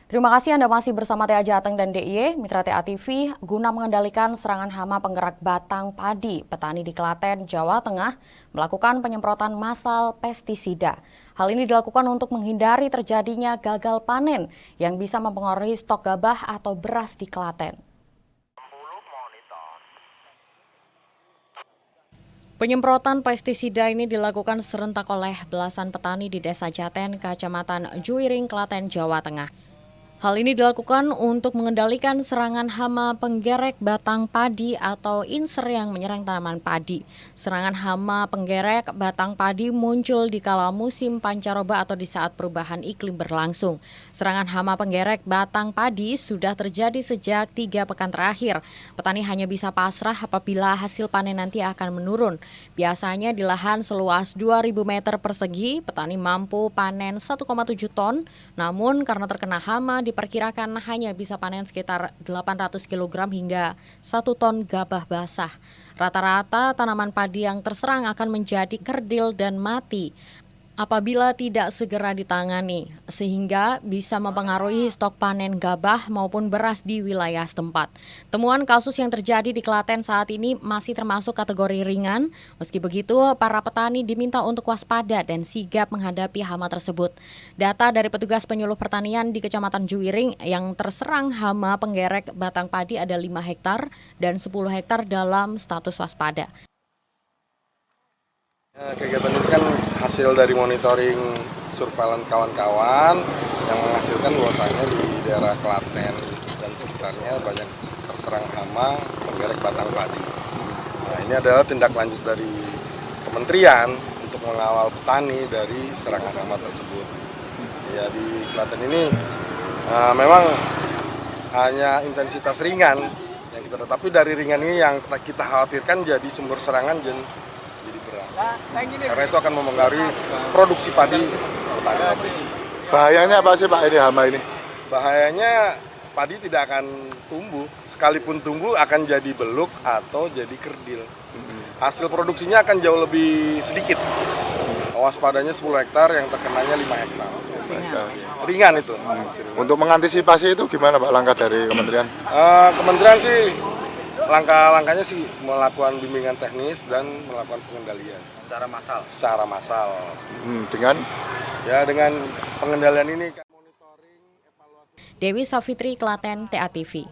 Terima kasih Anda masih bersama TA Jateng dan DIY, Mitra TA TV, guna mengendalikan serangan hama penggerak batang padi. Petani di Klaten, Jawa Tengah melakukan penyemprotan massal pestisida. Hal ini dilakukan untuk menghindari terjadinya gagal panen yang bisa mempengaruhi stok gabah atau beras di Klaten. Penyemprotan pestisida ini dilakukan serentak oleh belasan petani di Desa Jaten, Kecamatan Juwiring, Klaten, Jawa Tengah. Hal ini dilakukan untuk mengendalikan serangan hama penggerek batang padi atau inser yang menyerang tanaman padi. Serangan hama penggerek batang padi muncul di kala musim pancaroba atau di saat perubahan iklim berlangsung. Serangan hama penggerek batang padi sudah terjadi sejak 3 pekan terakhir. Petani hanya bisa pasrah apabila hasil panen nanti akan menurun. Biasanya di lahan seluas 2.000 meter persegi, petani mampu panen 1,7 ton, namun karena terkena hama diperkirakan hanya bisa panen sekitar 800 kg hingga 1 ton gabah basah. Rata-rata tanaman padi yang terserang akan menjadi kerdil dan mati apabila tidak segera ditangani, sehingga bisa mempengaruhi stok panen gabah maupun beras di wilayah setempat. Temuan kasus yang terjadi di Klaten saat ini masih termasuk kategori ringan. Meski begitu, para petani diminta untuk waspada dan sigap menghadapi hama tersebut. Data dari petugas penyuluh pertanian di Kecamatan Juwiring yang terserang hama penggerek batang padi ada 5 hektar dan 10 hektar dalam status waspada. Kegiatan ini kan hasil dari monitoring surveillance kawan-kawan yang menghasilkan bahwasanya di daerah Klaten dan sekitarnya banyak terserang hama penggerek batang padi. Nah, ini adalah tindak lanjut dari kementerian untuk mengawal petani dari serangan hama tersebut. Ya, di Klaten ini memang hanya intensitas ringan yang kita, tapi dari ringan ini yang kita khawatirkan jadi sumber serangan jadi berat. Karena itu akan mempengaruhi produksi padi petani. Bahayanya apa sih Pak ini hama ini? Bahayanya padi tidak akan tumbuh, sekalipun tumbuh akan jadi beluk atau jadi kerdil. Hasil produksinya akan jauh lebih sedikit. Waspadanya 10 hektar, yang terkenanya 5 hektar. Ringan itu. Untuk mengantisipasi itu gimana Pak langkah dari kementerian? Kementerian sih langkah-langkahnya sih melakukan bimbingan teknis dan melakukan pengendalian secara massal. Dengan pengendalian ini. Dewi Safitri, Klaten, TA TV.